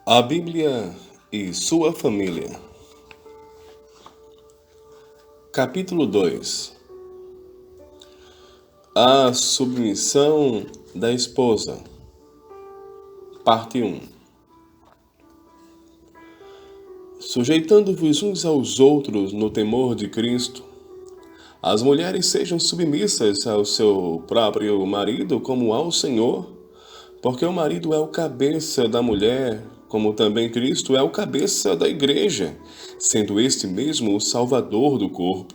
A Bíblia e sua família. Capítulo 2. A submissão da esposa. Parte 1. Sujeitando-vos uns aos outros no temor de Cristo, as mulheres sejam submissas ao seu próprio marido como ao Senhor, porque o marido é o cabeça da mulher, como também Cristo é o cabeça da igreja, sendo este mesmo o Salvador do corpo.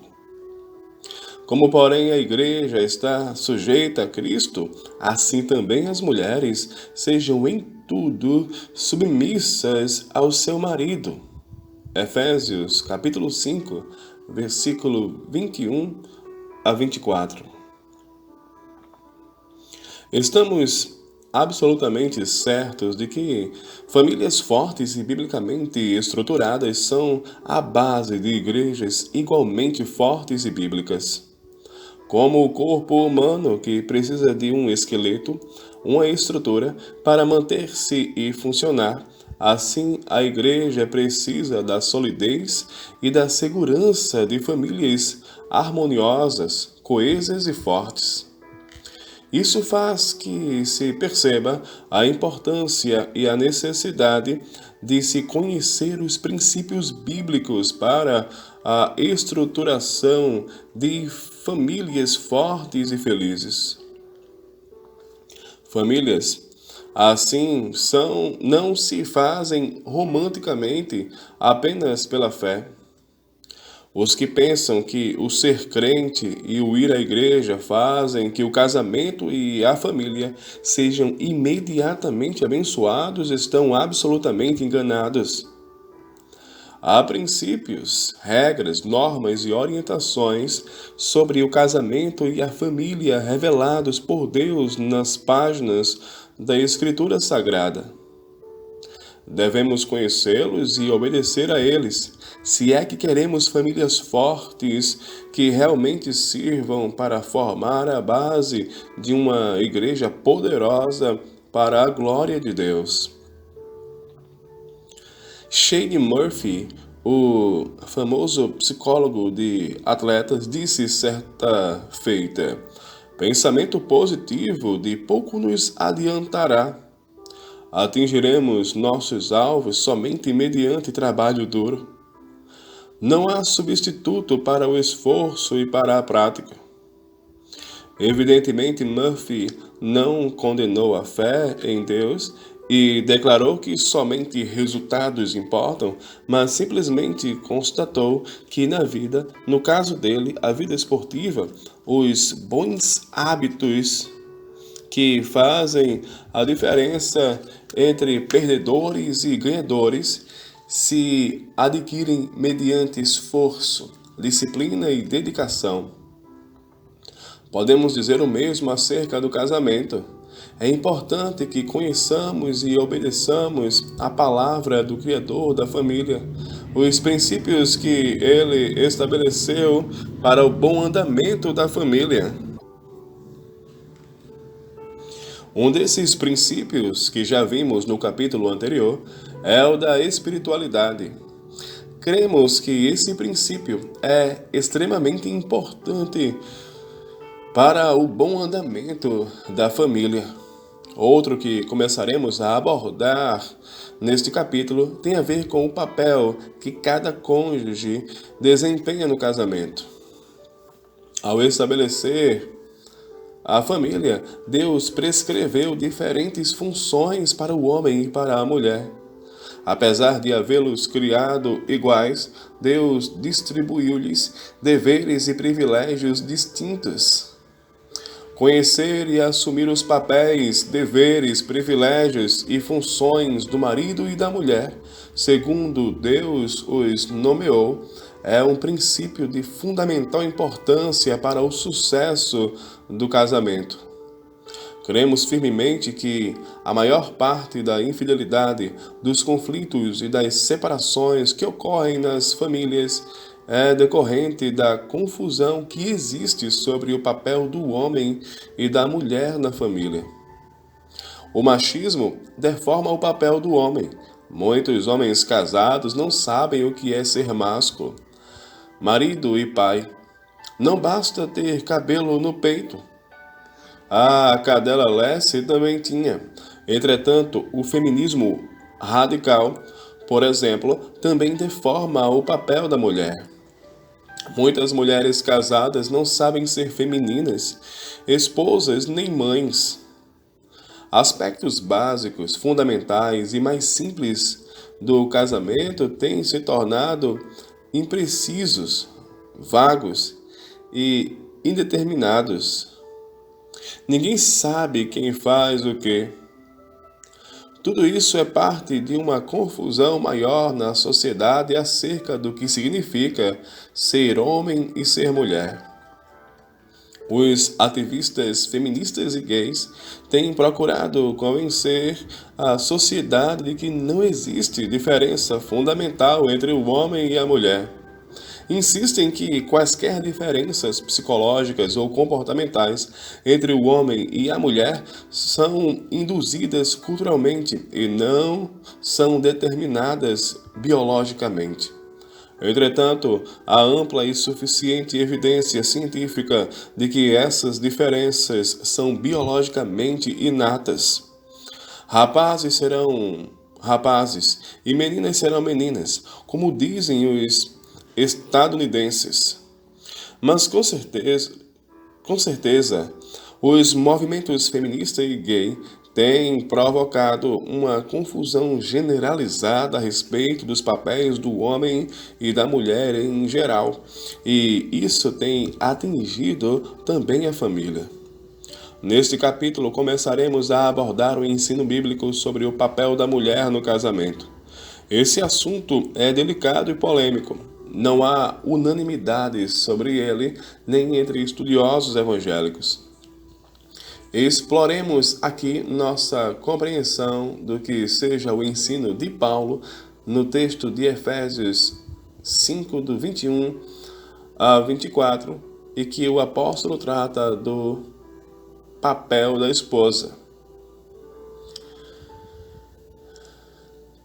Como, porém, a igreja está sujeita a Cristo, assim também as mulheres sejam em tudo submissas ao seu marido. Efésios, capítulo 5, versículo 21 a 24. Estamos absolutamente certos de que famílias fortes e biblicamente estruturadas são a base de igrejas igualmente fortes e bíblicas. Como o corpo humano, que precisa de um esqueleto, uma estrutura para manter-se e funcionar, assim a igreja precisa da solidez e da segurança de famílias harmoniosas, coesas e fortes. Isso faz que se perceba a importância e a necessidade de se conhecer os princípios bíblicos para a estruturação de famílias fortes e felizes. Famílias assim não se fazem romanticamente apenas pela fé. Os que pensam que o ser crente e o ir à igreja fazem que o casamento e a família sejam imediatamente abençoados estão absolutamente enganados. Há princípios, regras, normas e orientações sobre o casamento e a família revelados por Deus nas páginas da Escritura Sagrada. Devemos conhecê-los e obedecer a eles, se é que queremos famílias fortes que realmente sirvam para formar a base de uma igreja poderosa para a glória de Deus. Shane Murphy, o famoso psicólogo de atletas, disse certa feita: pensamento positivo de pouco nos adiantará. Atingiremos nossos alvos somente mediante trabalho duro. Não há substituto para o esforço e para a prática. Evidentemente, Murphy não condenou a fé em Deus e declarou que somente resultados importam, mas simplesmente constatou que na vida, no caso dele, a vida esportiva, os bons hábitos que fazem a diferença entre perdedores e ganhadores se adquirem mediante esforço, disciplina e dedicação. Podemos dizer o mesmo acerca do casamento. É importante que conheçamos e obedeçamos a palavra do Criador da família, os princípios que ele estabeleceu para o bom andamento da família. Um desses princípios que já vimos no capítulo anterior é o da espiritualidade. Cremos que esse princípio é extremamente importante para o bom andamento da família. Outro que começaremos a abordar neste capítulo tem a ver com o papel que cada cônjuge desempenha no casamento. Ao estabelecer a família, Deus prescreveu diferentes funções para o homem e para a mulher. Apesar de havê-los criado iguais, Deus distribuiu-lhes deveres e privilégios distintos. Conhecer e assumir os papéis, deveres, privilégios e funções do marido e da mulher, segundo Deus os nomeou, é um princípio de fundamental importância para o sucesso do casamento. Cremos firmemente que a maior parte da infidelidade, dos conflitos e das separações que ocorrem nas famílias é decorrente da confusão que existe sobre o papel do homem e da mulher na família. O machismo deforma o papel do homem, Muitos homens casados não sabem o que é ser másculo, marido e pai. Não basta ter cabelo no peito. A cadela Lessie também tinha. Entretanto, o feminismo radical, por exemplo, também deforma o papel da mulher. Muitas mulheres casadas não sabem ser femininas, esposas nem mães. Aspectos básicos, fundamentais e mais simples do casamento têm se tornado imprecisos, vagos e indeterminados. Ninguém sabe quem faz o quê. Tudo isso é parte de uma confusão maior na sociedade acerca do que significa ser homem e ser mulher. Os ativistas feministas e gays têm procurado convencer a sociedade de que não existe diferença fundamental entre o homem e a mulher. Insistem que quaisquer diferenças psicológicas ou comportamentais entre o homem e a mulher são induzidas culturalmente e não são determinadas biologicamente. Entretanto, há ampla e suficiente evidência científica de que essas diferenças são biologicamente inatas. Rapazes serão rapazes e meninas serão meninas, como dizem os estadunidenses. Mas com certeza, os movimentos feminista e gay têm provocado uma confusão generalizada a respeito dos papéis do homem e da mulher em geral, e isso tem atingido também a família. Neste capítulo, começaremos a abordar o ensino bíblico sobre o papel da mulher no casamento. Esse assunto é delicado e polêmico. Não há unanimidade sobre ele, nem entre estudiosos evangélicos. Exploremos aqui nossa compreensão do que seja o ensino de Paulo no texto de Efésios 5, do 21 a 24, e que o apóstolo trata do papel da esposa.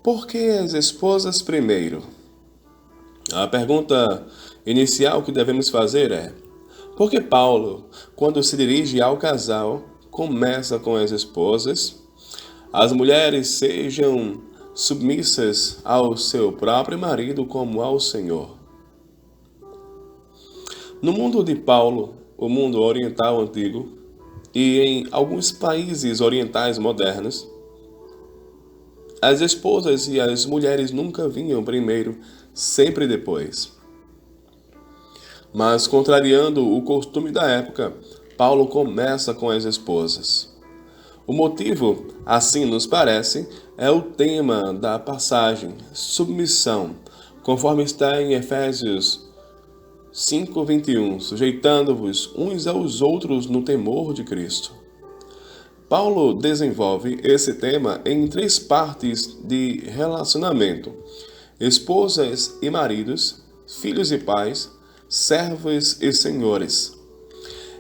Por que as esposas primeiro? A pergunta inicial que devemos fazer é: por que Paulo, quando se dirige ao casal, começa com as esposas? As mulheres sejam submissas ao seu próprio marido como ao Senhor. No mundo de Paulo, o mundo oriental antigo, e em alguns países orientais modernos, as esposas e as mulheres nunca vinham primeiro, sempre depois. Mas, contrariando o costume da época, Paulo começa com as esposas. O motivo, assim nos parece, é o tema da passagem, submissão, conforme está em Efésios 5:21, sujeitando-vos uns aos outros no temor de Cristo. Paulo desenvolve esse tema em 3 partes de relacionamento: esposas e maridos, filhos e pais, servos e senhores.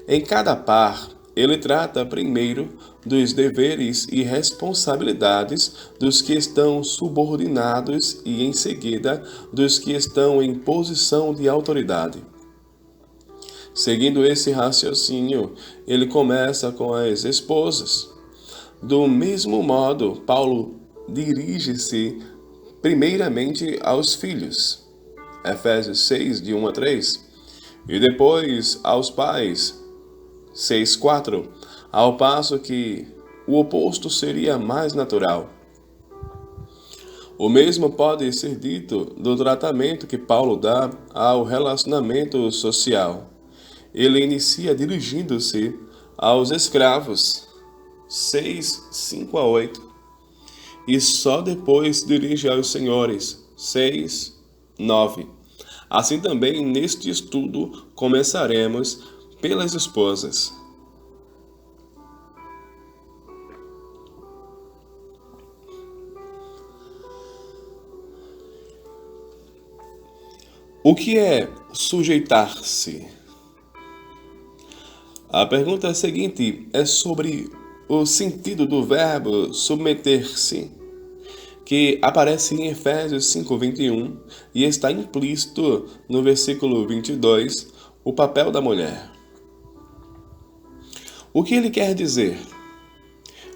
Em cada par, ele trata primeiro dos deveres e responsabilidades dos que estão subordinados e, em seguida, dos que estão em posição de autoridade. Seguindo esse raciocínio, ele começa com as esposas. Do mesmo modo, Paulo dirige-se primeiramente aos filhos, Efésios 6, de 1 a 3, e depois aos pais, 6:4, ao passo que o oposto seria mais natural. O mesmo pode ser dito do tratamento que Paulo dá ao relacionamento social. Ele inicia dirigindo-se aos escravos, 6, 5 a 8, e só depois se dirige aos senhores, 6, 9. Assim também, neste estudo, começaremos pelas esposas. O que é sujeitar-se? A pergunta seguinte é sobre o sentido do verbo submeter-se. que aparece em Efésios 5:21 e está implícito no versículo 22, o papel da mulher. O que ele quer dizer?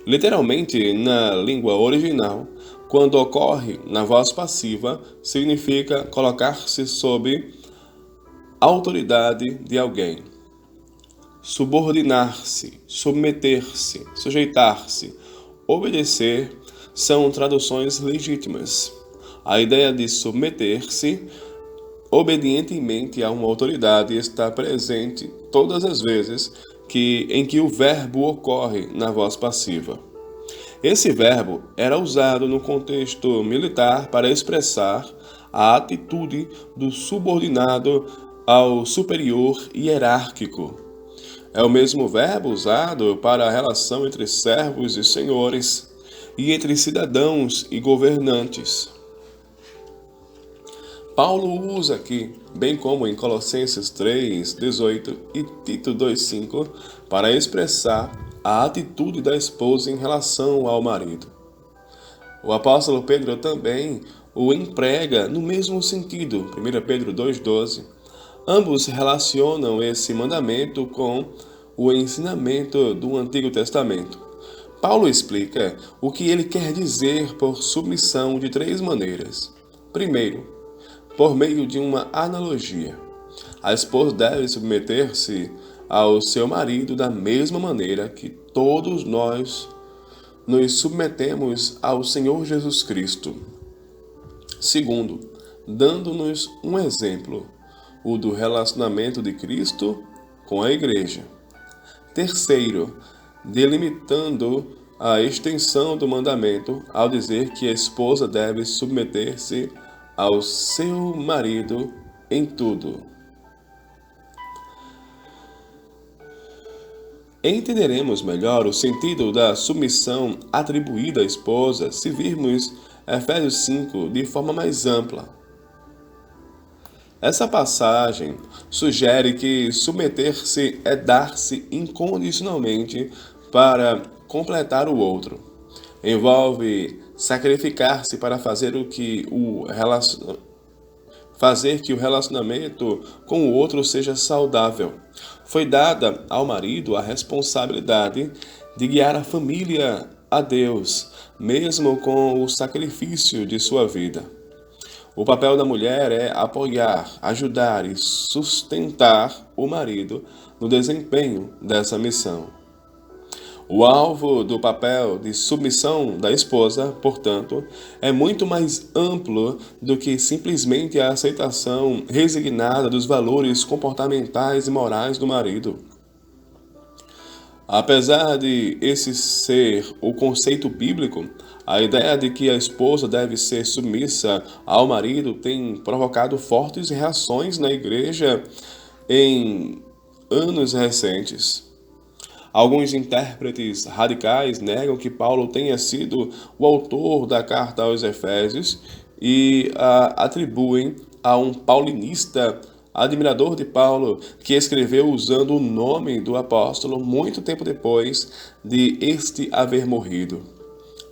Literalmente, na língua original, quando ocorre na voz passiva, significa colocar-se sob autoridade de alguém. Subordinar-se, submeter-se, sujeitar-se, obedecer são traduções legítimas. A ideia de submeter-se obedientemente a uma autoridade está presente todas as vezes em que o verbo ocorre na voz passiva. Esse verbo era usado no contexto militar para expressar a atitude do subordinado ao superior hierárquico. É o mesmo verbo usado para a relação entre servos e senhores, e entre cidadãos e governantes. Paulo usa aqui, bem como em Colossenses 3:18 e Tito 2:5, para expressar a atitude da esposa em relação ao marido. O apóstolo Pedro também o emprega no mesmo sentido, 1 Pedro 2:12. Ambos relacionam esse mandamento com o ensinamento do Antigo Testamento. Paulo explica o que ele quer dizer por submissão de três maneiras. Primeiro, por meio de uma analogia. A esposa deve submeter-se ao seu marido da mesma maneira que todos nós nos submetemos ao Senhor Jesus Cristo. Segundo, dando-nos um exemplo, o do relacionamento de Cristo com a Igreja. Terceiro, delimitando a extensão do mandamento ao dizer que a esposa deve submeter-se ao seu marido em tudo. Entenderemos melhor o sentido da submissão atribuída à esposa se virmos Efésios 5 de forma mais ampla. Essa passagem sugere que submeter-se é dar-se incondicionalmente para completar o outro. Envolve sacrificar-se para fazer que o relacionamento com o outro seja saudável. Foi dada ao marido a responsabilidade de guiar a família a Deus, mesmo com o sacrifício de sua vida. O papel da mulher é apoiar, ajudar e sustentar o marido no desempenho dessa missão. O alvo do papel de submissão da esposa, portanto, é muito mais amplo do que simplesmente a aceitação resignada dos valores comportamentais e morais do marido. Apesar de esse ser o conceito bíblico, a ideia de que a esposa deve ser submissa ao marido tem provocado fortes reações na igreja em anos recentes. Alguns intérpretes radicais negam que Paulo tenha sido o autor da carta aos Efésios e a atribuem a um paulinista admirador de Paulo que escreveu usando o nome do apóstolo muito tempo depois de este haver morrido.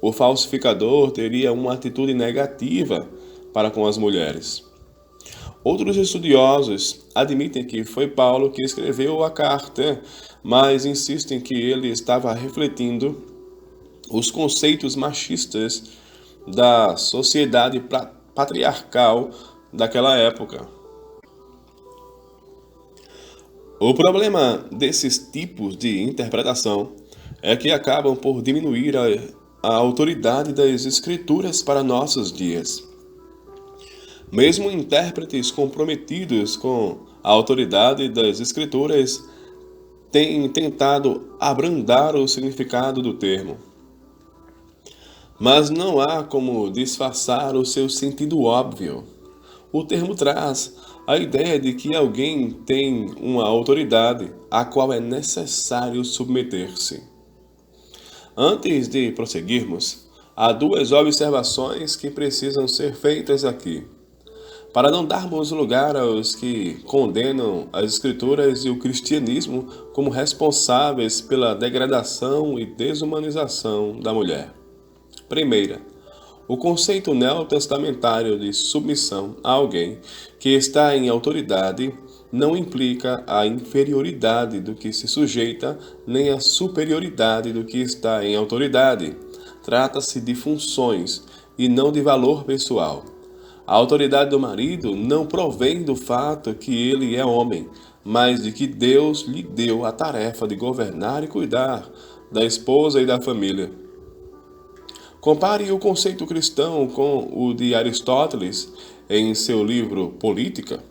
O falsificador teria uma atitude negativa para com as mulheres. Outros estudiosos admitem que foi Paulo que escreveu a carta, mas insistem que ele estava refletindo os conceitos machistas da sociedade patriarcal daquela época. O problema desses tipos de interpretação é que acabam por diminuir a autoridade das Escrituras para nossos dias. Mesmo intérpretes comprometidos com a autoridade das Escrituras têm tentado abrandar o significado do termo. Mas não há como disfarçar o seu sentido óbvio. O termo traz a ideia de que alguém tem uma autoridade à qual é necessário submeter-se. Antes de prosseguirmos, há duas observações que precisam ser feitas aqui. Para não darmos lugar aos que condenam as Escrituras e o cristianismo como responsáveis pela degradação e desumanização da mulher. Primeira, O conceito neotestamentário de submissão a alguém que está em autoridade não implica a inferioridade do que se sujeita, nem a superioridade do que está em autoridade. Trata-se de funções e não de valor pessoal. A autoridade do marido não provém do fato que ele é homem, mas de que Deus lhe deu a tarefa de governar e cuidar da esposa e da família. Compare o conceito cristão com o de Aristóteles em seu livro Política.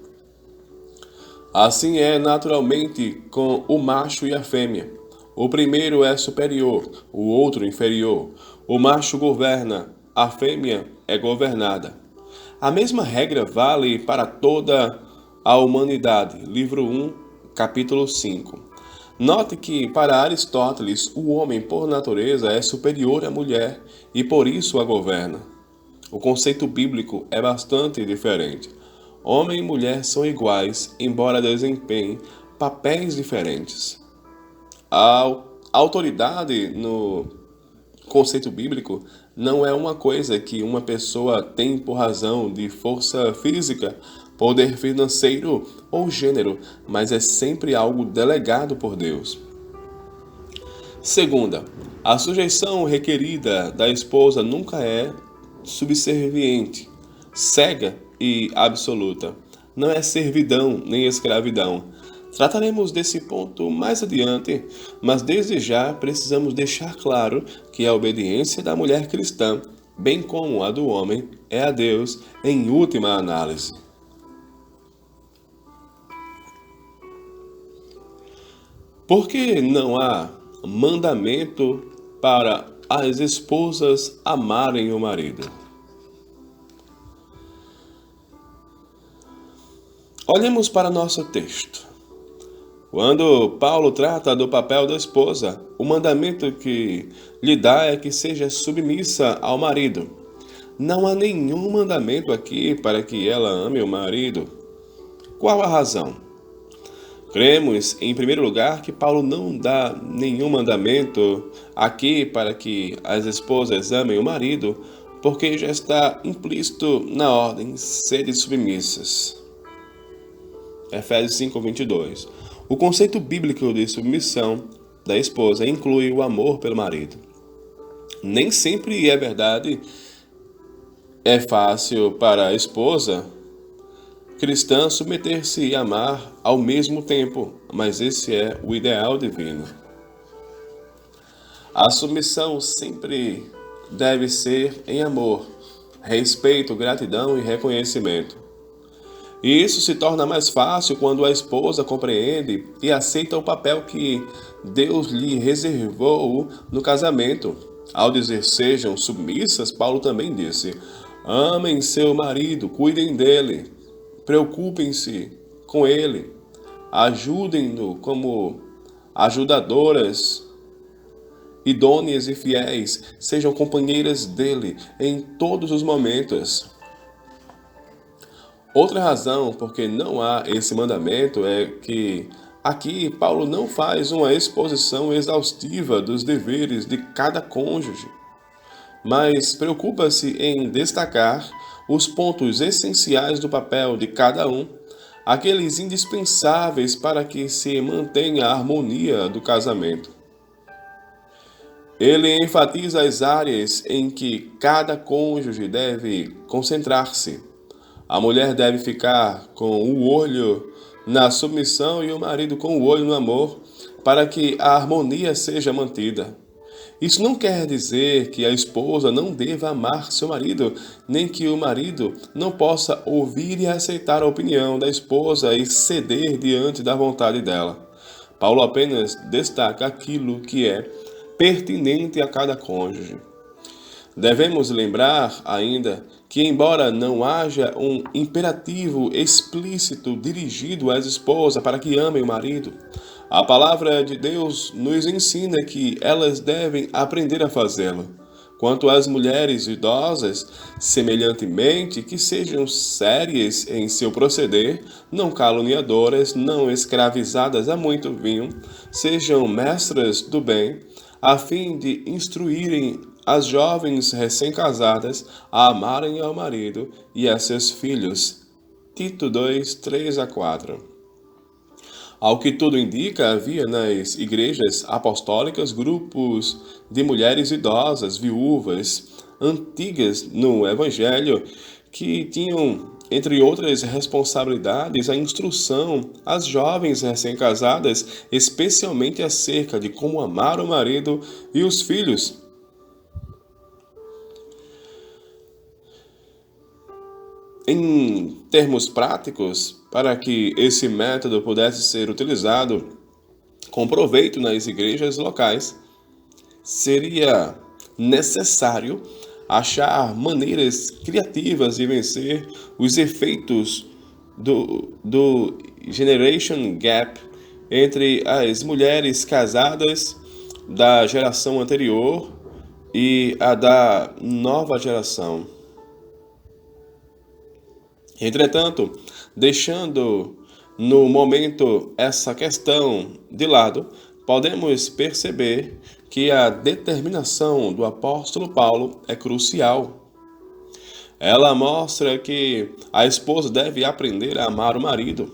Assim é naturalmente com o macho e a fêmea. O primeiro é superior, o outro inferior. O macho governa, a fêmea é governada. A mesma regra vale para toda a humanidade. Livro 1, capítulo 5. Note que, para Aristóteles, o homem, por natureza, é superior à mulher e por isso a governa. O conceito bíblico é bastante diferente. Homem e mulher são iguais, embora desempenhem papéis diferentes. A autoridade no conceito bíblico não é uma coisa que uma pessoa tem por razão de força física, poder financeiro ou gênero, mas é sempre algo delegado por Deus. Segunda, a sujeição requerida da esposa nunca é subserviente, cega e absoluta. Não é servidão nem escravidão. Trataremos desse ponto mais adiante, mas desde já precisamos deixar claro que a obediência da mulher cristã, bem como a do homem, é a Deus em última análise. Por que não há mandamento para as esposas amarem o marido? Olhemos para nosso texto. Quando Paulo trata do papel da esposa, o mandamento que lhe dá é que seja submissa ao marido. Não há nenhum mandamento aqui para que ela ame o marido. Qual a razão? Cremos, em primeiro lugar, que Paulo não dá nenhum mandamento aqui para que as esposas amem o marido, porque já está implícito na ordem sede submissas. Efésios 5:22. O conceito bíblico de submissão da esposa inclui o amor pelo marido. Nem sempre é verdade, é fácil para a esposa cristã submeter-se e amar ao mesmo tempo, mas esse é o ideal divino. A submissão sempre deve ser em amor, respeito, gratidão e reconhecimento. E isso se torna mais fácil quando a esposa compreende e aceita o papel que Deus lhe reservou no casamento. Ao dizer sejam submissas, Paulo também disse: amem seu marido, cuidem dele, preocupem-se com ele, ajudem-no como ajudadoras, idôneas e fiéis, sejam companheiras dele em todos os momentos. Outra razão por que não há esse mandamento é que aqui Paulo não faz uma exposição exaustiva dos deveres de cada cônjuge, mas preocupa-se em destacar os pontos essenciais do papel de cada um, aqueles indispensáveis para que se mantenha a harmonia do casamento. Ele enfatiza as áreas em que cada cônjuge deve concentrar-se. A mulher deve ficar com o olho na submissão e o marido com o olho no amor, para que a harmonia seja mantida. Isso não quer dizer que a esposa não deva amar seu marido, nem que o marido não possa ouvir e aceitar a opinião da esposa e ceder diante da vontade dela. Paulo apenas destaca aquilo que é pertinente a cada cônjuge. Devemos lembrar ainda que, embora não haja um imperativo explícito dirigido às esposas para que amem o marido, a palavra de Deus nos ensina que elas devem aprender a fazê-lo. Quanto às mulheres idosas, semelhantemente, que sejam sérias em seu proceder, não caluniadoras, não escravizadas a muito vinho, sejam mestras do bem, a fim de instruírem as jovens recém-casadas a amarem ao marido e a seus filhos. Tito 2, 3 a 4. Ao que tudo indica, havia nas igrejas apostólicas grupos de mulheres idosas, viúvas, antigas no Evangelho, que tinham, entre outras responsabilidades, a instrução às jovens recém-casadas, especialmente acerca de como amar o marido e os filhos. Em termos práticos, para que esse método pudesse ser utilizado com proveito nas igrejas locais, seria necessário achar maneiras criativas de vencer os efeitos do generation gap entre as mulheres casadas da geração anterior e a da nova geração. Entretanto, deixando no momento essa questão de lado, podemos perceber que a determinação do apóstolo Paulo é crucial. Ela mostra que a esposa deve aprender a amar o marido.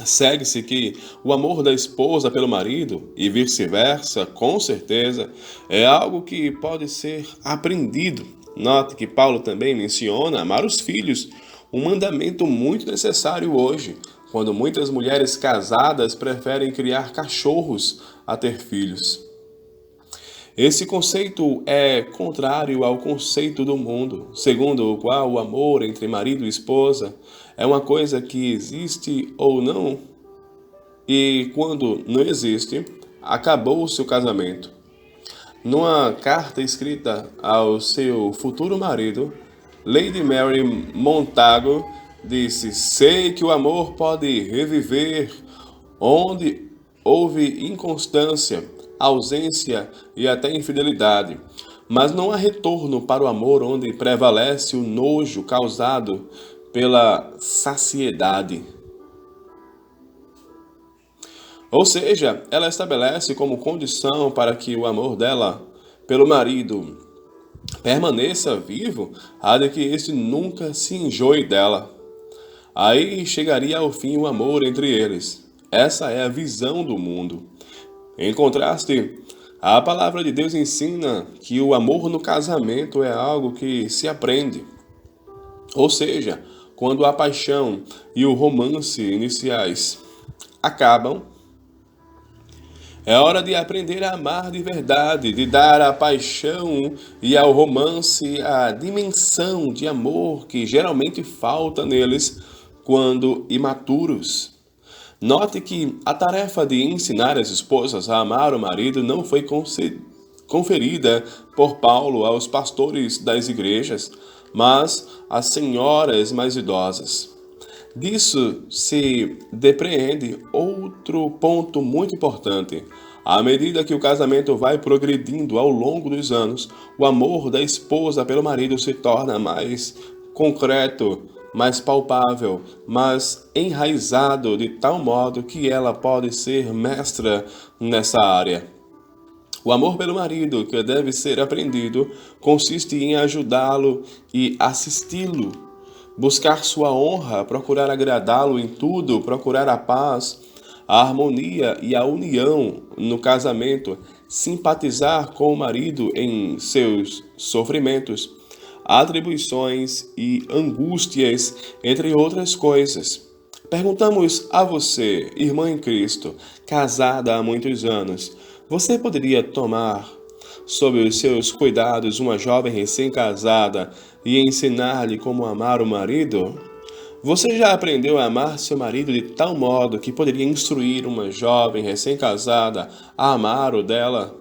Segue-se que o amor da esposa pelo marido, e vice-versa, com certeza, é algo que pode ser aprendido. Note que Paulo também menciona amar os filhos, um mandamento muito necessário hoje, quando muitas mulheres casadas preferem criar cachorros a ter filhos. Esse conceito é contrário ao conceito do mundo, segundo o qual o amor entre marido e esposa é uma coisa que existe ou não, e quando não existe, acabou-se o casamento. Numa carta escrita ao seu futuro marido, Lady Mary Montagu disse: "Sei que o amor pode reviver onde houve inconstância, ausência e até infidelidade, mas não há retorno para o amor onde prevalece o nojo causado pela saciedade." Ou seja, ela estabelece como condição para que o amor dela pelo marido permaneça vivo, a de que este nunca se enjoe dela. Aí chegaria ao fim o amor entre eles. Essa é a visão do mundo. Em contraste, a palavra de Deus ensina que o amor no casamento é algo que se aprende. Ou seja, quando a paixão e o romance iniciais acabam, é hora de aprender a amar de verdade, de dar à paixão e ao romance a dimensão de amor que geralmente falta neles quando imaturos. Note que a tarefa de ensinar as esposas a amar o marido não foi conferida por Paulo aos pastores das igrejas, mas às senhoras mais idosas. Disso se depreende outro ponto muito importante. À medida que o casamento vai progredindo ao longo dos anos, o amor da esposa pelo marido se torna mais concreto, mais palpável, mais enraizado de tal modo que ela pode ser mestra nessa área. O amor pelo marido, que deve ser aprendido, consiste em ajudá-lo e assisti-lo, buscar sua honra, procurar agradá-lo em tudo, procurar a paz, a harmonia e a união no casamento, simpatizar com o marido em seus sofrimentos, atribuições e angústias, entre outras coisas. Perguntamos a você, irmã em Cristo, casada há muitos anos, você poderia tomar sob os seus cuidados uma jovem recém-casada e ensinar-lhe como amar o marido? Você já aprendeu a amar seu marido de tal modo que poderia instruir uma jovem recém-casada a amar o dela?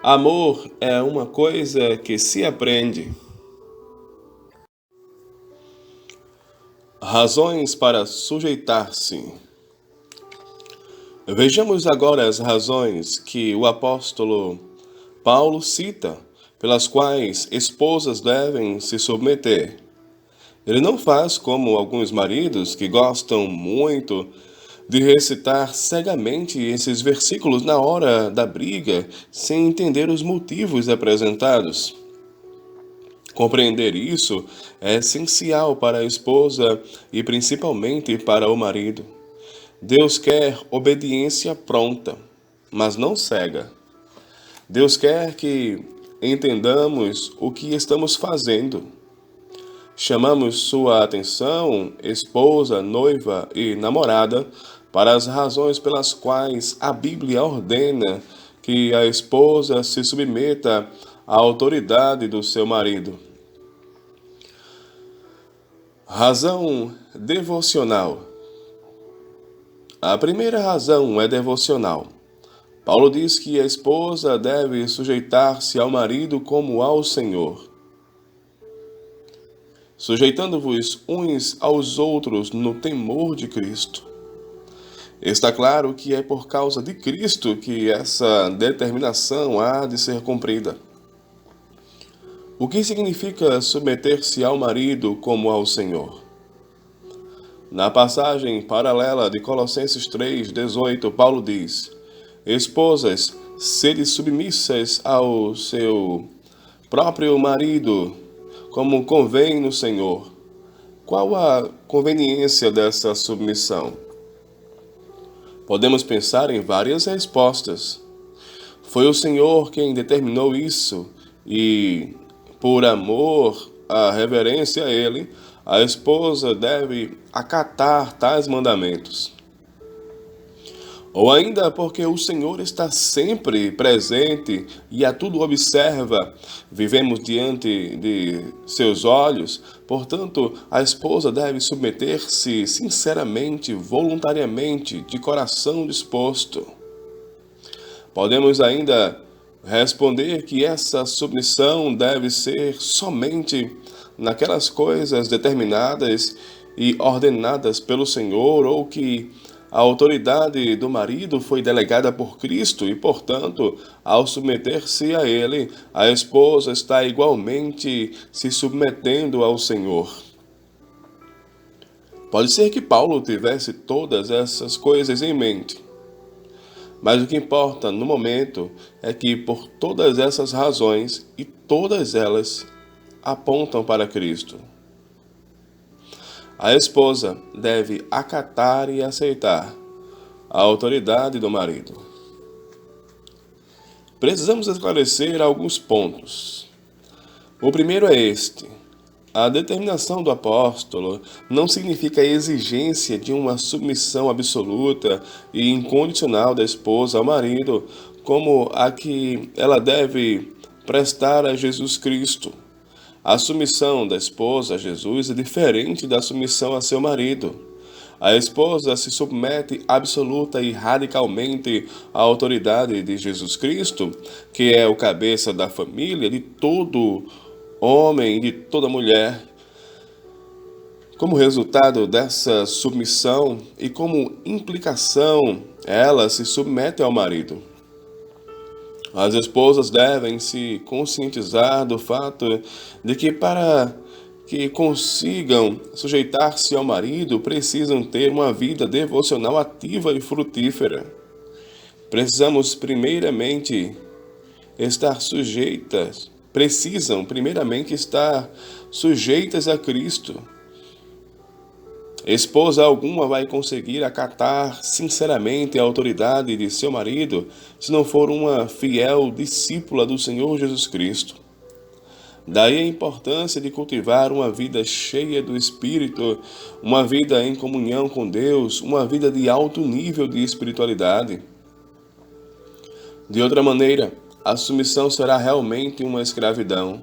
Amor é uma coisa que se aprende. Razões para sujeitar-se. Vejamos agora as razões que o apóstolo Paulo cita, pelas quais esposas devem se submeter. Ele não faz como alguns maridos que gostam muito de recitar cegamente esses versículos na hora da briga, sem entender os motivos apresentados. Compreender isso é essencial para a esposa e principalmente para o marido. Deus quer obediência pronta, mas não cega. Deus quer que entendamos o que estamos fazendo. Chamamos sua atenção, esposa, noiva e namorada, para as razões pelas quais a Bíblia ordena que a esposa se submeta à autoridade do seu marido. Razão devocional. A primeira razão é devocional. Paulo diz que a esposa deve sujeitar-se ao marido como ao Senhor, sujeitando-vos uns aos outros no temor de Cristo. Está claro que é por causa de Cristo que essa determinação há de ser cumprida. O que significa submeter-se ao marido como ao Senhor? Na passagem paralela de Colossenses 3:18, Paulo diz: Esposas, sede submissas ao seu próprio marido, como convém no Senhor. Qual a conveniência dessa submissão? Podemos pensar em várias respostas. Foi o Senhor quem determinou isso e, por amor à reverência a Ele, a esposa deve acatar tais mandamentos. Ou ainda porque o Senhor está sempre presente e a tudo observa, vivemos diante de seus olhos, portanto, a esposa deve submeter-se sinceramente, voluntariamente, de coração disposto. Podemos ainda responder que essa submissão deve ser somente naquelas coisas determinadas e ordenadas pelo Senhor, ou que a autoridade do marido foi delegada por Cristo e, portanto, ao submeter-se a Ele, a esposa está igualmente se submetendo ao Senhor. Pode ser que Paulo tivesse todas essas coisas em mente, mas o que importa no momento é que, por todas essas razões, e todas elas apontam para Cristo, a esposa deve acatar e aceitar a autoridade do marido. Precisamos esclarecer alguns pontos. O primeiro é este: a determinação do apóstolo não significa a exigência de uma submissão absoluta e incondicional da esposa ao marido, como a que ela deve prestar a Jesus Cristo. A submissão da esposa a Jesus é diferente da submissão a seu marido. A esposa se submete absoluta e radicalmente à autoridade de Jesus Cristo, que é o cabeça da família, de todo homem e de toda mulher. Como resultado dessa submissão e como implicação, ela se submete ao marido. As esposas devem se conscientizar do fato de que, para que consigam sujeitar-se ao marido, precisam ter uma vida devocional ativa e frutífera. Precisam primeiramente estar sujeitas a Cristo. Esposa alguma vai conseguir acatar sinceramente a autoridade de seu marido se não for uma fiel discípula do Senhor Jesus Cristo. Daí a importância de cultivar uma vida cheia do Espírito, uma vida em comunhão com Deus, uma vida de alto nível de espiritualidade. De outra maneira, a submissão será realmente uma escravidão.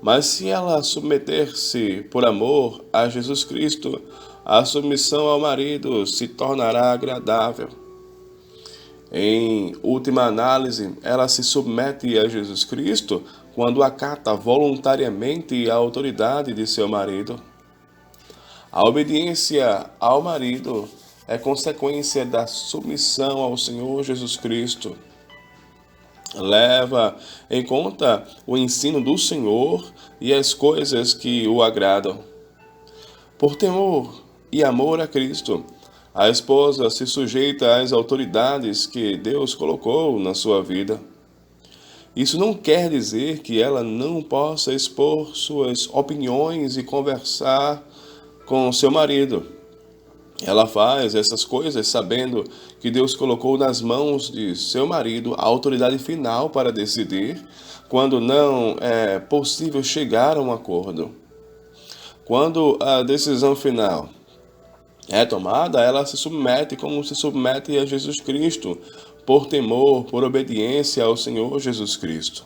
Mas se ela submeter-se por amor a Jesus Cristo, a submissão ao marido se tornará agradável. Em última análise, ela se submete a Jesus Cristo quando acata voluntariamente a autoridade de seu marido. A obediência ao marido é consequência da submissão ao Senhor Jesus Cristo. Leva em conta o ensino do Senhor e as coisas que o agradam. Por temor e amor a Cristo, A esposa se sujeita às autoridades que Deus colocou na sua vida. Isso não quer dizer que ela não possa expor suas opiniões e conversar com seu marido. Ela faz essas coisas sabendo que Deus colocou nas mãos de seu marido a autoridade final para decidir quando não é possível chegar a um acordo. Quando a decisão final é tomada, ela se submete como se submete a Jesus Cristo, por temor, por obediência ao Senhor Jesus Cristo.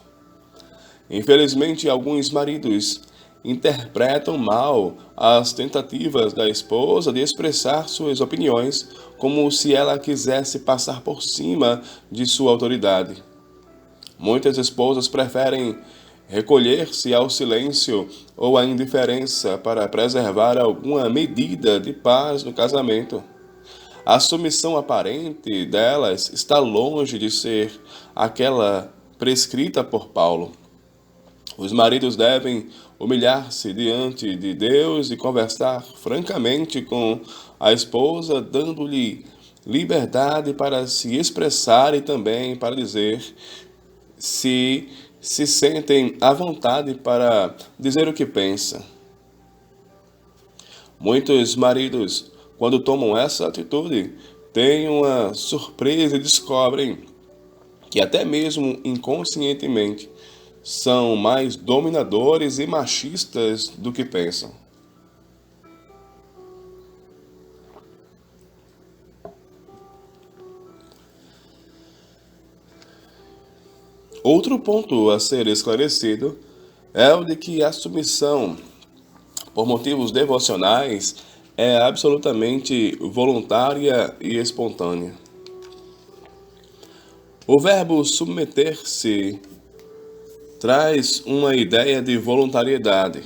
Infelizmente, alguns maridos interpretam mal as tentativas da esposa de expressar suas opiniões, como se ela quisesse passar por cima de sua autoridade. Muitas esposas preferem recolher-se ao silêncio ou à indiferença para preservar alguma medida de paz no casamento. A submissão aparente delas está longe de ser aquela prescrita por Paulo. Os maridos devem humilhar-se diante de Deus e conversar francamente com a esposa, dando-lhe liberdade para se expressar e também para dizer se sentem à vontade para dizer o que pensam. Muitos maridos, quando tomam essa atitude, têm uma surpresa e descobrem que até mesmo inconscientemente são mais dominadores e machistas do que pensam. Outro ponto a ser esclarecido é o de que a submissão por motivos devocionais é absolutamente voluntária e espontânea. O verbo submeter-se traz uma ideia de voluntariedade.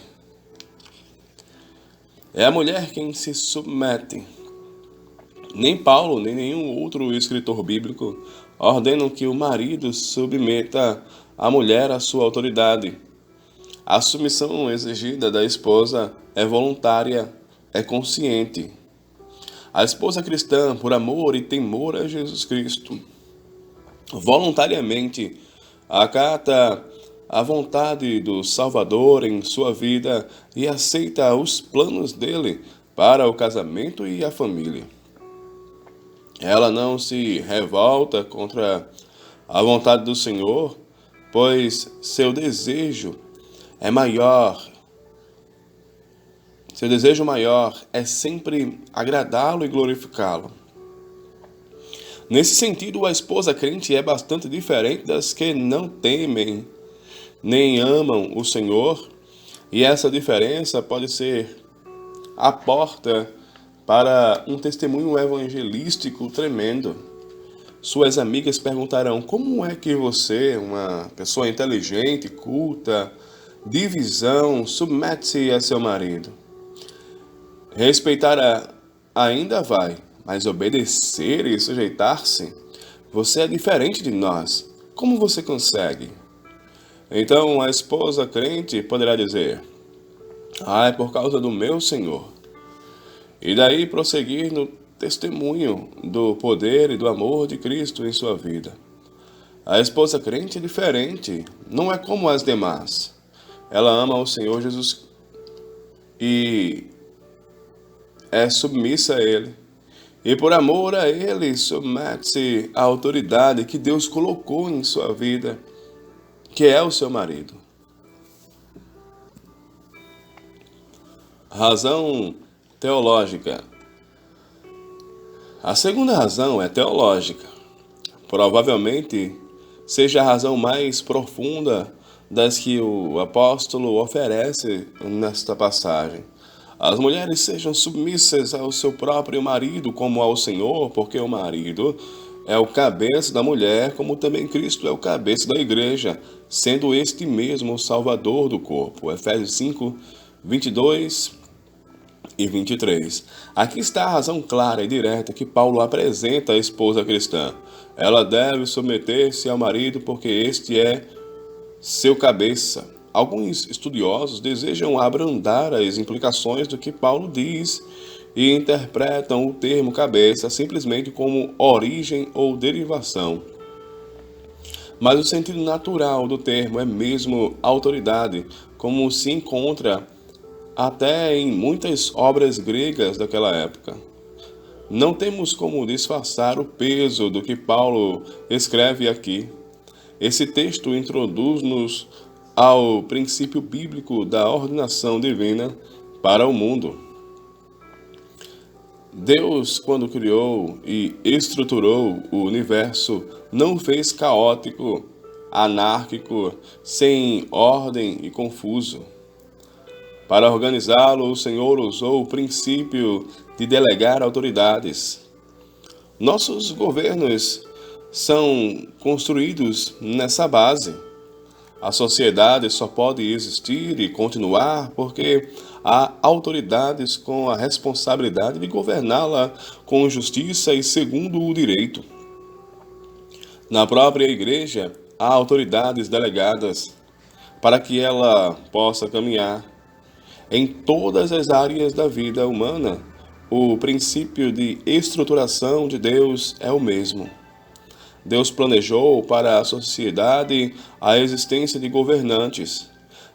É a mulher quem se submete. Nem Paulo, nem nenhum outro escritor bíblico ordenam que o marido submeta a mulher à sua autoridade. A submissão exigida da esposa é voluntária, é consciente. A esposa cristã, por amor e temor a Jesus Cristo, voluntariamente acata a vontade do Salvador em sua vida e aceita os planos dele para o casamento e a família. Ela não se revolta contra a vontade do Senhor, pois seu desejo maior é sempre agradá-lo e glorificá-lo. Nesse sentido, a esposa crente é bastante diferente das que não temem nem amam o Senhor, e essa diferença pode ser a porta para um testemunho evangelístico tremendo. Suas amigas perguntarão: como é que você, uma pessoa inteligente, culta, de visão, submete-se a seu marido? Respeitar ainda vai, mas obedecer e sujeitar-se? Você é diferente de nós. Como você consegue? Então a esposa crente poderá dizer: é por causa do meu Senhor. E daí prosseguir no testemunho do poder e do amor de Cristo em sua vida. A esposa crente é diferente, não é como as demais. Ela ama o Senhor Jesus e é submissa a Ele. E por amor a Ele, submete-se à autoridade que Deus colocou em sua vida, que é o seu marido. Razão teológica. A segunda razão é teológica. Provavelmente seja a razão mais profunda das que o apóstolo oferece nesta passagem. As mulheres sejam submissas ao seu próprio marido como ao Senhor, porque o marido é o cabeça da mulher, como também Cristo é o cabeça da igreja, sendo este mesmo o salvador do corpo. Efésios 5, 22 e 23. Aqui está a razão clara e direta que Paulo apresenta à esposa cristã. Ela deve submeter-se ao marido porque este é seu cabeça. Alguns estudiosos desejam abrandar as implicações do que Paulo diz e interpretam o termo cabeça simplesmente como origem ou derivação. Mas o sentido natural do termo é mesmo autoridade, como se encontra até em muitas obras gregas daquela época. Não temos como disfarçar o peso do que Paulo escreve aqui. Esse texto introduz-nos ao princípio bíblico da ordenação divina para o mundo. Deus, quando criou e estruturou o universo, não o fez caótico, anárquico, sem ordem e confuso. Para organizá-lo, o Senhor usou o princípio de delegar autoridades. Nossos governos são construídos nessa base. A sociedade só pode existir e continuar porque há autoridades com a responsabilidade de governá-la com justiça e segundo o direito. Na própria igreja, há autoridades delegadas para que ela possa caminhar em todas as áreas da vida humana. O princípio de estruturação de Deus é o mesmo. Deus planejou para a sociedade a existência de governantes.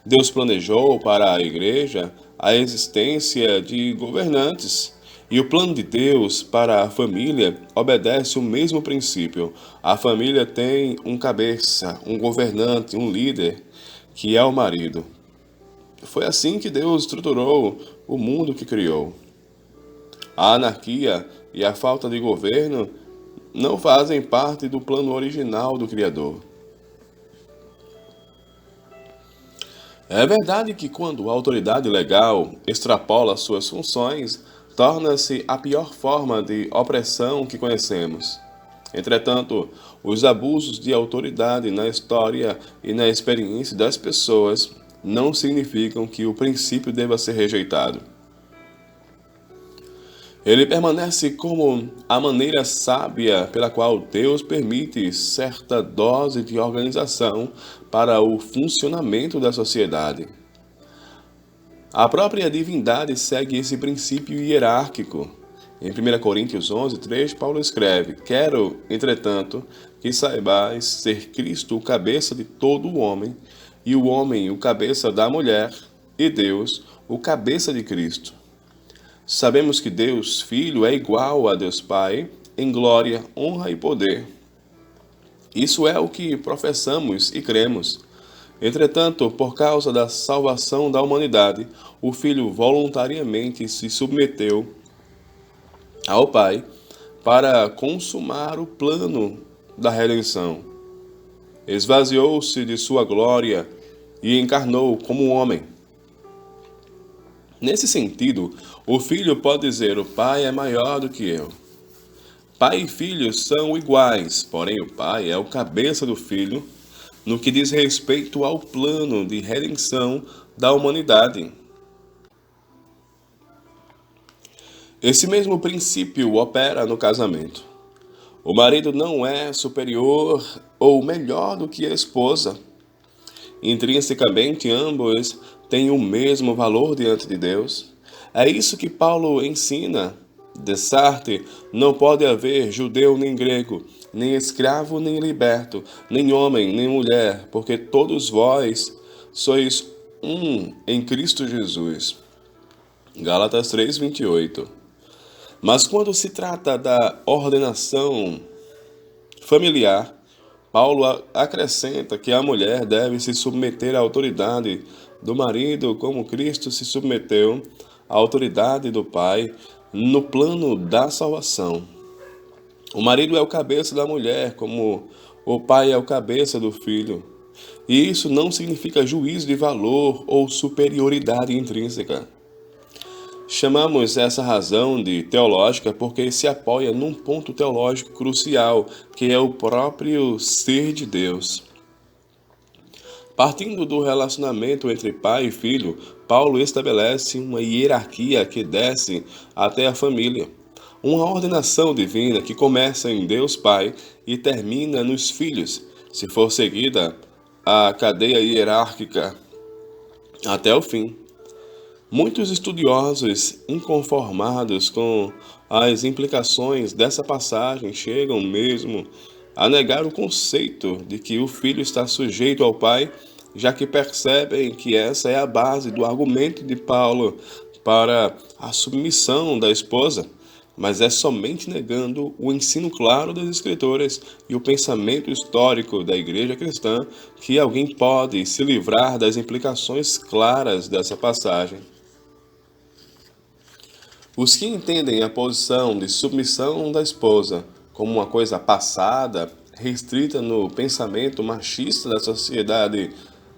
Deus planejou para a igreja a existência de governantes. E o plano de Deus para a família obedece o mesmo princípio. A família tem um cabeça, um governante, um líder, que é o marido. Foi assim que Deus estruturou o mundo que criou. A anarquia e a falta de governo não fazem parte do plano original do Criador. É verdade que quando a autoridade legal extrapola suas funções, torna-se a pior forma de opressão que conhecemos. Entretanto, os abusos de autoridade na história e na experiência das pessoas não significam que o princípio deva ser rejeitado. Ele permanece como a maneira sábia pela qual Deus permite certa dose de organização para o funcionamento da sociedade. A própria divindade segue esse princípio hierárquico. Em 1 Coríntios 11, 3, Paulo escreve: Quero, entretanto, que saibais ser Cristo o cabeça de todo o homem, e o homem o cabeça da mulher, e Deus o cabeça de Cristo. Sabemos que Deus Filho é igual a Deus Pai em glória, honra e poder. Isso é o que professamos e cremos. Entretanto, por causa da salvação da humanidade, o Filho voluntariamente se submeteu ao Pai para consumar o plano da redenção. Esvaziou-se de sua glória e encarnou como um homem. Nesse sentido, o filho pode dizer: o pai é maior do que eu. Pai e filho são iguais, porém o pai é o cabeça do filho no que diz respeito ao plano de redenção da humanidade. Esse mesmo princípio opera no casamento. O marido não é superior ou melhor do que a esposa. Intrinsecamente, ambos têm o mesmo valor diante de Deus. É isso que Paulo ensina. Dessarte, não pode haver judeu nem grego, nem escravo nem liberto, nem homem nem mulher, porque todos vós sois um em Cristo Jesus. Gálatas 3:28. Mas quando se trata da ordenação familiar, Paulo acrescenta que a mulher deve se submeter à autoridade do marido, como Cristo se submeteu à autoridade do Pai no plano da salvação. O marido é o cabeça da mulher, como o pai é o cabeça do filho. E isso não significa juízo de valor ou superioridade intrínseca. Chamamos essa razão de teológica porque se apoia num ponto teológico crucial, que é o próprio ser de Deus. Partindo do relacionamento entre pai e filho, Paulo estabelece uma hierarquia que desce até a família. Uma ordenação divina que começa em Deus Pai e termina nos filhos, se for seguida a cadeia hierárquica até o fim. Muitos estudiosos inconformados com as implicações dessa passagem chegam mesmo a negar o conceito de que o filho está sujeito ao pai, já que percebem que essa é a base do argumento de Paulo para a submissão da esposa, mas é somente negando o ensino claro das Escrituras e o pensamento histórico da Igreja cristã que alguém pode se livrar das implicações claras dessa passagem. Os que entendem a posição de submissão da esposa como uma coisa passada, restrita no pensamento machista da sociedade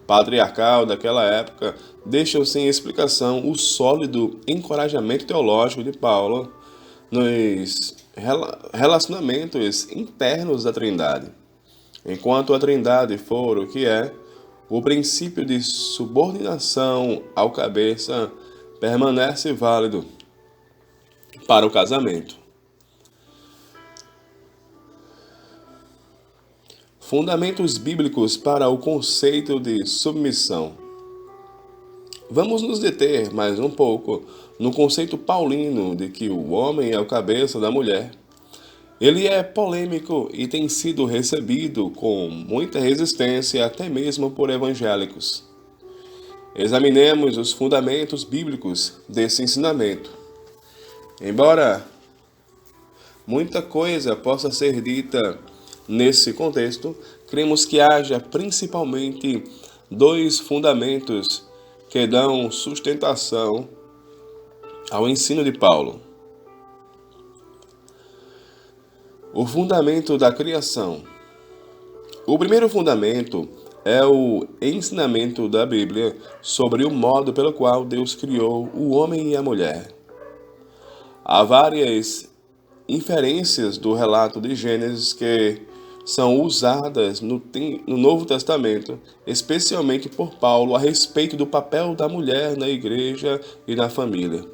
patriarcal daquela época, deixam sem explicação o sólido encorajamento teológico de Paulo nos relacionamentos internos da Trindade. Enquanto a Trindade for o que é, o princípio de subordinação ao cabeça permanece válido para o casamento. Fundamentos bíblicos para o conceito de submissão. Vamos nos deter mais um pouco no conceito paulino de que o homem é o cabeça da mulher. Ele é polêmico e tem sido recebido com muita resistência até mesmo por evangélicos. Examinemos os fundamentos bíblicos desse ensinamento. Embora muita coisa possa ser dita nesse contexto, cremos que haja principalmente dois fundamentos que dão sustentação ao ensino de Paulo. O fundamento da criação. O primeiro fundamento é o ensinamento da Bíblia sobre o modo pelo qual Deus criou o homem e a mulher. Há várias inferências do relato de Gênesis que são usadas no Novo Testamento, especialmente por Paulo, a respeito do papel da mulher na igreja e na família.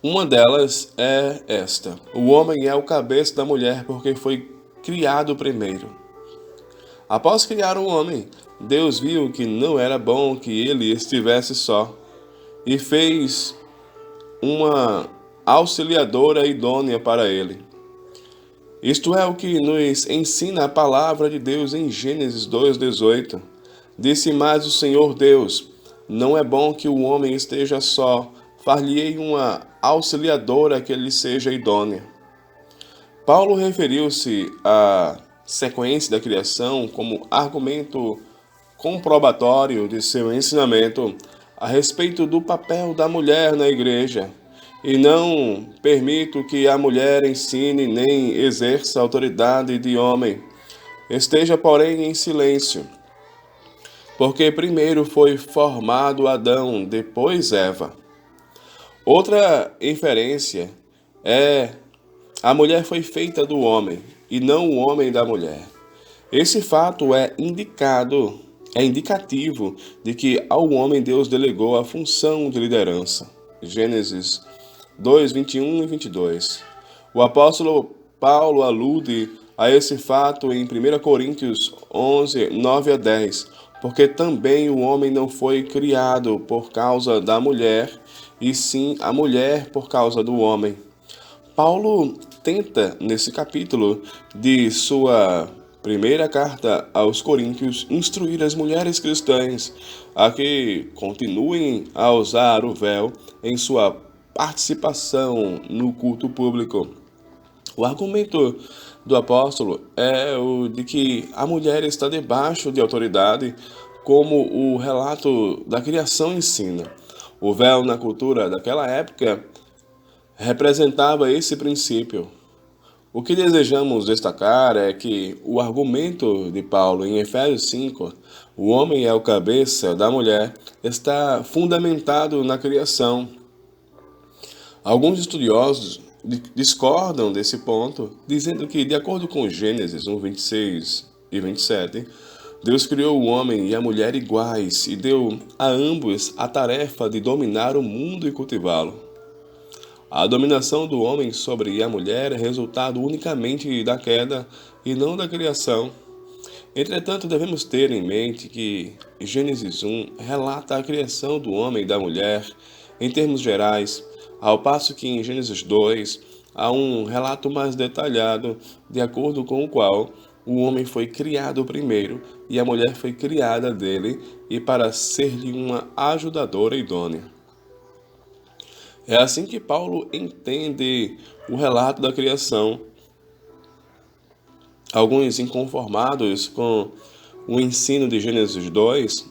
Uma delas é esta: o homem é o cabeça da mulher porque foi criado primeiro. Após criar o homem, Deus viu que não era bom que ele estivesse só e fez uma auxiliadora idônea para ele. Isto é o que nos ensina a palavra de Deus em Gênesis 2:18. Disse mais o Senhor Deus: não é bom que o homem esteja só, far-lhe-ei uma auxiliadora que lhe seja idônea. Paulo referiu-se à sequência da criação como argumento comprobatório de seu ensinamento a respeito do papel da mulher na igreja, e não permito que a mulher ensine nem exerça autoridade de homem. Esteja, porém, em silêncio, porque primeiro foi formado Adão, depois Eva. Outra inferência é: a mulher foi feita do homem, e não o homem da mulher. Esse fato é indicativo de que ao homem Deus delegou a função de liderança. Gênesis 2:21 e 22. O apóstolo Paulo alude a esse fato em 1 Coríntios 11, 9 a 10, porque também o homem não foi criado por causa da mulher, e sim a mulher por causa do homem. Paulo tenta, nesse capítulo de sua primeira carta aos Coríntios, instruir as mulheres cristãs a que continuem a usar o véu em sua participação no culto público. O argumento do apóstolo é o de que a mulher está debaixo de autoridade, como o relato da criação ensina. O véu na cultura daquela época representava esse princípio. O que desejamos destacar é que o argumento de Paulo em Efésios 5, o homem é o cabeça da mulher, está fundamentado na criação. Alguns estudiosos discordam desse ponto, dizendo que, de acordo com Gênesis 1:26 e 27, Deus criou o homem e a mulher iguais e deu a ambos a tarefa de dominar o mundo e cultivá-lo. A dominação do homem sobre a mulher é resultado unicamente da queda e não da criação. Entretanto, devemos ter em mente que Gênesis 1 relata a criação do homem e da mulher em termos gerais, ao passo que em Gênesis 2 há um relato mais detalhado, de acordo com o qual o homem foi criado primeiro e a mulher foi criada dele e para ser-lhe uma ajudadora idônea. É assim que Paulo entende o relato da criação. Alguns inconformados com o ensino de Gênesis 2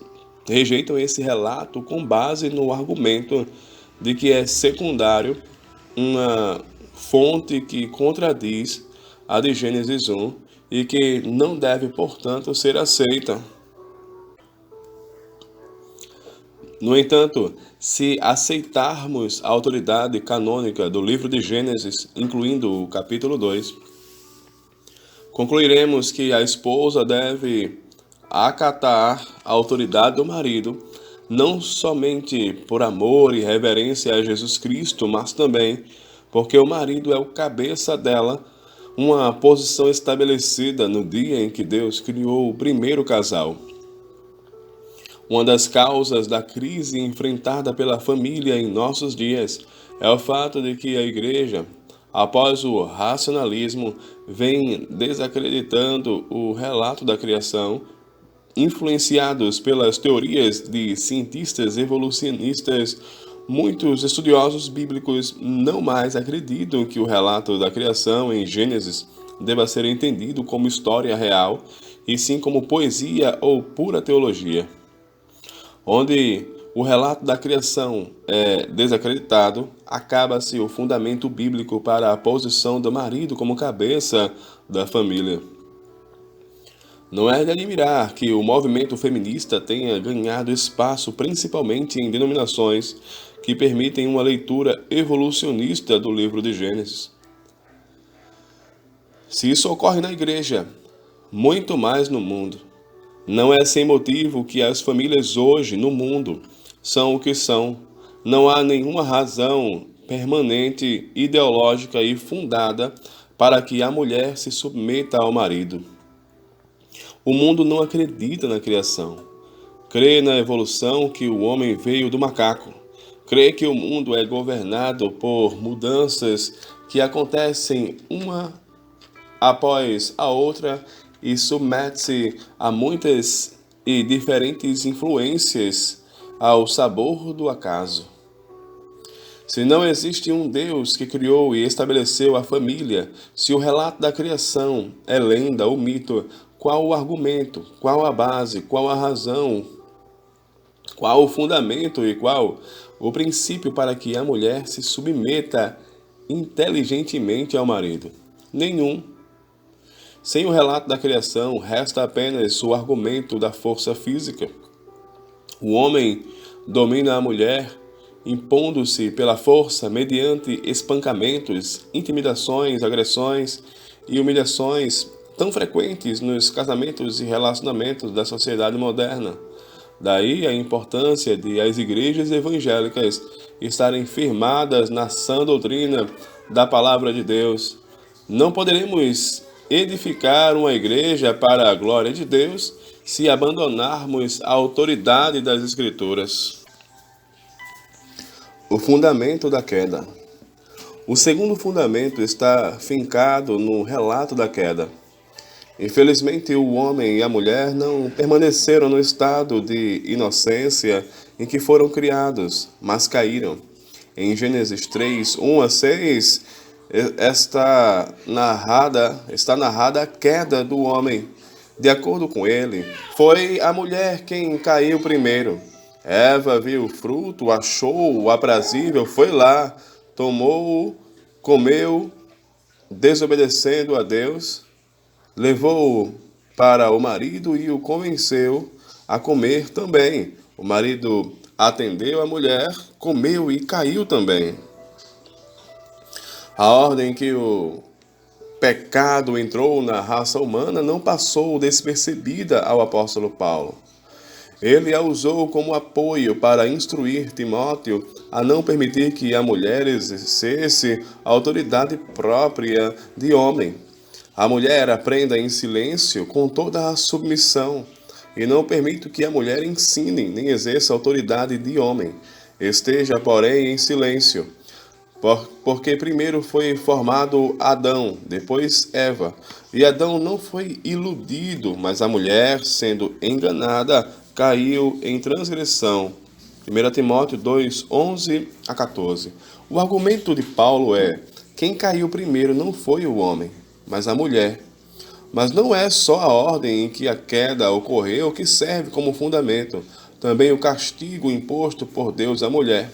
rejeitam esse relato com base no argumento de que é secundário, uma fonte que contradiz a de Gênesis 1 e que não deve, portanto, ser aceita. No entanto, se aceitarmos a autoridade canônica do livro de Gênesis, incluindo o capítulo 2, concluiremos que a esposa deve acatar a autoridade do marido, não somente por amor e reverência a Jesus Cristo, mas também porque o marido é o cabeça dela, uma posição estabelecida no dia em que Deus criou o primeiro casal. Uma das causas da crise enfrentada pela família em nossos dias é o fato de que a Igreja, após o racionalismo, vem desacreditando o relato da criação, influenciados pelas teorias de cientistas evolucionistas. Muitos estudiosos bíblicos não mais acreditam que o relato da criação em Gênesis deva ser entendido como história real, e sim como poesia ou pura teologia. Onde o relato da criação é desacreditado, acaba-se o fundamento bíblico para a posição do marido como cabeça da família. Não é de admirar que o movimento feminista tenha ganhado espaço principalmente em denominações que permitem uma leitura evolucionista do livro de Gênesis. Se isso ocorre na igreja, muito mais no mundo. Não é sem motivo que as famílias hoje no mundo são o que são. Não há nenhuma razão permanente, ideológica e fundada para que a mulher se submeta ao marido. O mundo não acredita na criação. Crê na evolução, que o homem veio do macaco. Crê que o mundo é governado por mudanças que acontecem uma após a outra e submete-se a muitas e diferentes influências ao sabor do acaso. Se não existe um Deus que criou e estabeleceu a família, se o relato da criação é lenda ou mito, qual o argumento, qual a base, qual a razão, qual o fundamento e qual o princípio para que a mulher se submeta inteligentemente ao marido? Nenhum. Sem o relato da criação, resta apenas o argumento da força física. O homem domina a mulher, impondo-se pela força mediante espancamentos, intimidações, agressões e humilhações tão frequentes nos casamentos e relacionamentos da sociedade moderna. Daí a importância de as igrejas evangélicas estarem firmadas na sã doutrina da palavra de Deus. Não poderemos edificar uma igreja para a glória de Deus se abandonarmos a autoridade das Escrituras. O fundamento da queda. O segundo fundamento está fincado no relato da queda. Infelizmente, o homem e a mulher não permaneceram no estado de inocência em que foram criados, mas caíram. Em Gênesis 3, 1 a 6, está narrada a queda do homem. De acordo com ele, foi a mulher quem caiu primeiro. Eva viu o fruto, achou-o aprazível, foi lá, tomou-o, comeu, desobedecendo a Deus, levou-o para o marido e o convenceu a comer também. O marido atendeu a mulher, comeu e caiu também. A ordem que o pecado entrou na raça humana não passou despercebida ao apóstolo Paulo. Ele a usou como apoio para instruir Timóteo a não permitir que a mulher exercesse a autoridade própria de homem. A mulher aprenda em silêncio com toda a submissão, e não permito que a mulher ensine nem exerça autoridade de homem. Esteja, porém, em silêncio, porque primeiro foi formado Adão, depois Eva. E Adão não foi iludido, mas a mulher, sendo enganada, caiu em transgressão. 1 Timóteo 2, 11 a 14. O argumento de Paulo é: quem caiu primeiro não foi o homem, mas a mulher. Mas não é só a ordem em que a queda ocorreu que serve como fundamento, também o castigo imposto por Deus à mulher.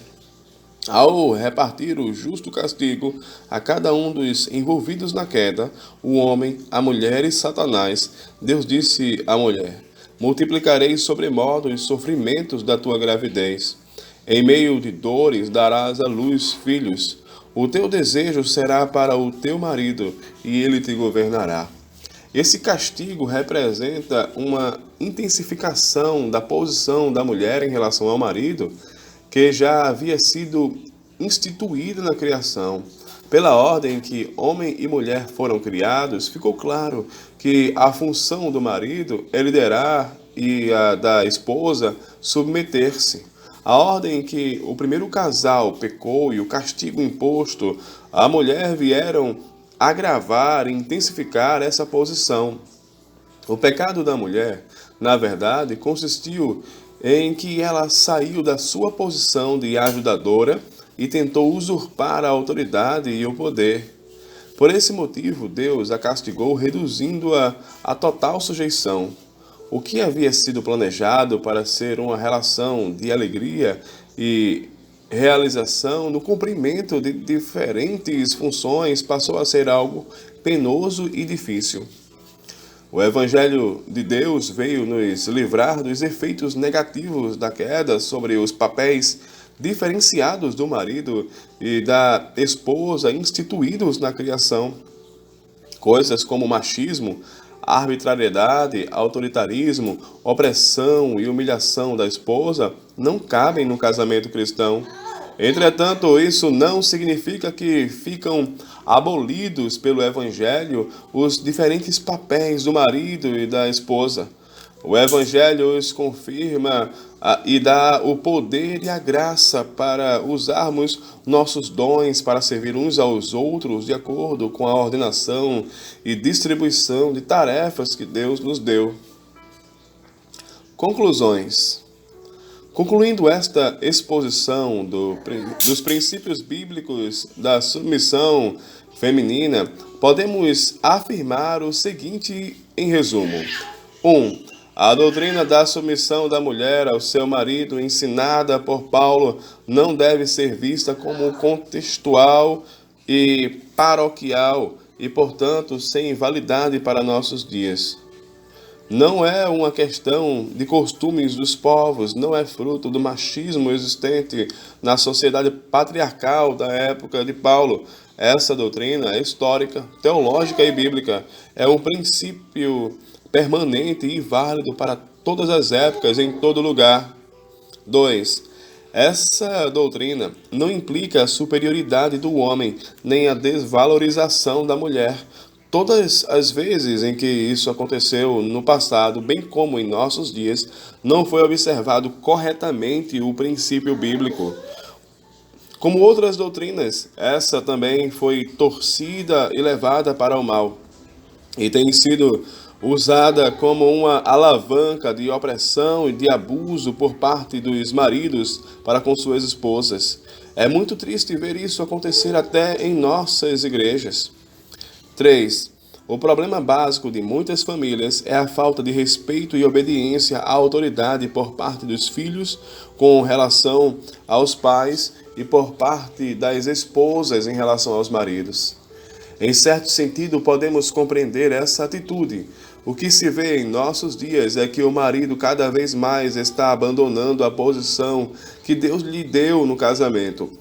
Ao repartir o justo castigo a cada um dos envolvidos na queda, o homem, a mulher e Satanás, Deus disse à mulher: multiplicarei sobremodo os sofrimentos da tua gravidez. Em meio de dores darás à luz filhos. O teu desejo será para o teu marido, e ele te governará. Esse castigo representa uma intensificação da posição da mulher em relação ao marido, que já havia sido instituída na criação. Pela ordem que homem e mulher foram criados, ficou claro que a função do marido é liderar e a da esposa submeter-se. A ordem em que o primeiro casal pecou e o castigo imposto à mulher vieram agravar e intensificar essa posição. O pecado da mulher, na verdade, consistiu em que ela saiu da sua posição de ajudadora e tentou usurpar a autoridade e o poder. Por esse motivo, Deus a castigou, reduzindo-a à total sujeição. O que havia sido planejado para ser uma relação de alegria e realização no cumprimento de diferentes funções passou a ser algo penoso e difícil. O Evangelho de Deus veio nos livrar dos efeitos negativos da queda sobre os papéis diferenciados do marido e da esposa instituídos na criação. Coisas como machismo, arbitrariedade, autoritarismo, opressão e humilhação da esposa não cabem no casamento cristão. Entretanto, isso não significa que ficam abolidos pelo Evangelho os diferentes papéis do marido e da esposa. O Evangelho os confirma e dá o poder e a graça para usarmos nossos dons para servir uns aos outros de acordo com a ordenação e distribuição de tarefas que Deus nos deu. Conclusões. Concluindo esta exposição dos princípios bíblicos da submissão feminina, podemos afirmar o seguinte em resumo. 1. A doutrina da submissão da mulher ao seu marido, ensinada por Paulo, não deve ser vista como contextual e paroquial e, portanto, sem validade para nossos dias. Não é uma questão de costumes dos povos, não é fruto do machismo existente na sociedade patriarcal da época de Paulo. Essa doutrina é histórica, teológica e bíblica. É um princípio permanente e válido para todas as épocas, em todo lugar. 2. Essa doutrina não implica a superioridade do homem, nem a desvalorização da mulher. Todas as vezes em que isso aconteceu no passado, bem como em nossos dias, não foi observado corretamente o princípio bíblico. Como outras doutrinas, essa também foi torcida e levada para o mal, e tem sido usada como uma alavanca de opressão e de abuso por parte dos maridos para com suas esposas. É muito triste ver isso acontecer até em nossas igrejas. 3. O problema básico de muitas famílias é a falta de respeito e obediência à autoridade por parte dos filhos com relação aos pais e por parte das esposas em relação aos maridos. Em certo sentido, podemos compreender essa atitude. O que se vê em nossos dias é que o marido cada vez mais está abandonando a posição que Deus lhe deu no casamento.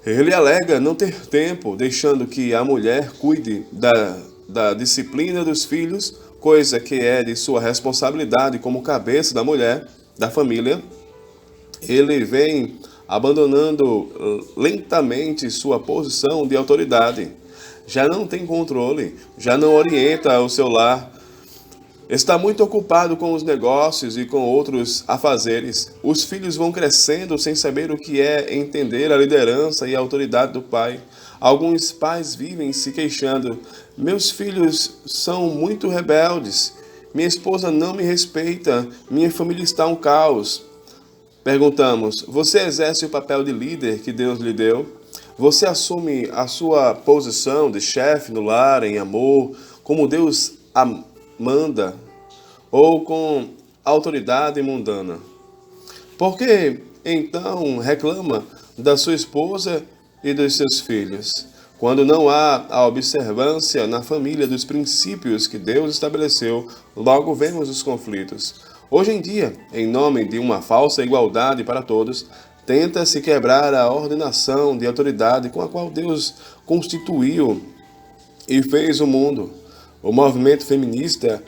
Ele alega não ter tempo, deixando que a mulher cuide da disciplina dos filhos, coisa que é de sua responsabilidade como cabeça da mulher, da família. Ele vem abandonando lentamente sua posição de autoridade. já não tem controle, já não orienta o seu lar. Está muito ocupado com os negócios e com outros afazeres. Os filhos vão crescendo sem saber o que é entender a liderança e a autoridade do pai. Alguns pais vivem se queixando: meus filhos são muito rebeldes, minha esposa não me respeita, minha família está um caos. Perguntamos: você exerce o papel de líder que Deus lhe deu? Você assume a sua posição de chefe no lar em amor, como Deus manda, ou com autoridade mundana? Por que então reclama da sua esposa e dos seus filhos, quando não há a observância na família dos princípios que Deus estabeleceu? Logo vemos os conflitos. Hoje em dia, em nome de uma falsa igualdade para todos, tenta-se quebrar a ordenação de autoridade com a qual Deus constituiu e fez o mundo. O movimento feminista,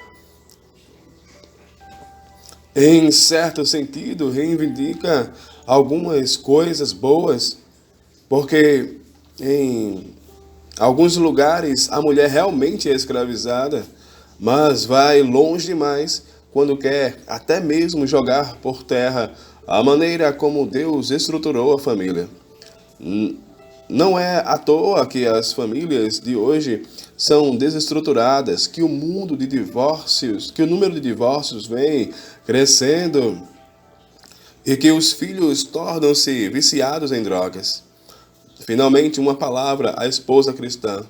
em certo sentido, reivindica algumas coisas boas, porque em alguns lugares a mulher realmente é escravizada, mas vai longe demais quando quer até mesmo jogar por terra a maneira como Deus estruturou a família. Não é à toa que as famílias de hoje são desestruturadas, que o número de divórcios vem crescendo e que os filhos tornam-se viciados em drogas. Finalmente, uma palavra à esposa cristã.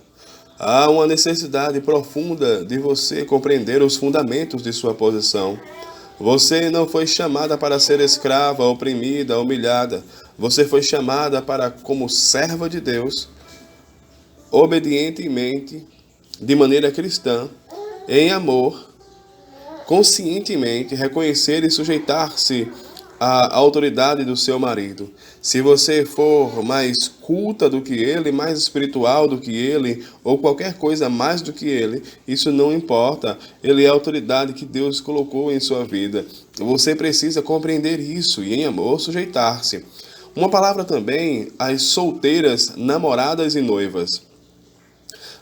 Há uma necessidade profunda de você compreender os fundamentos de sua posição. Você não foi chamada para ser escrava, oprimida, humilhada. Você foi chamada para, como serva de Deus, obedientemente, de maneira cristã, em amor, conscientemente reconhecer e sujeitar-se à autoridade do seu marido. Se você for mais culta do que ele, mais espiritual do que ele, ou qualquer coisa mais do que ele, isso não importa. Ele é a autoridade que Deus colocou em sua vida. Você precisa compreender isso e, em amor, sujeitar-se. Uma palavra também às solteiras, namoradas e noivas.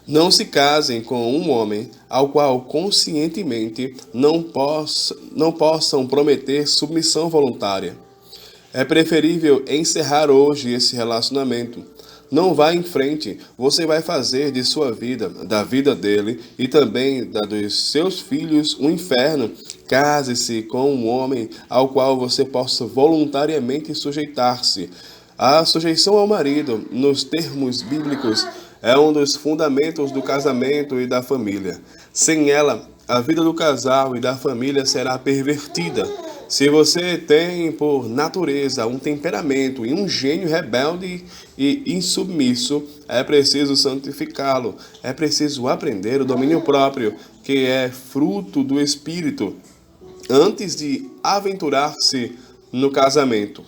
Não se casem com um homem ao qual conscientemente não possam prometer submissão voluntária. É preferível encerrar hoje esse relacionamento. Não vá em frente, você vai fazer de sua vida, da vida dele e também da dos seus filhos um inferno. Case-se com um homem ao qual você possa voluntariamente sujeitar-se. A sujeição ao marido, nos termos bíblicos, é um dos fundamentos do casamento e da família. Sem ela, a vida do casal e da família será pervertida. Se você tem, por natureza, um temperamento e um gênio rebelde e insubmisso, é preciso santificá-lo. É preciso aprender o domínio próprio, que é fruto do Espírito, antes de aventurar-se no casamento.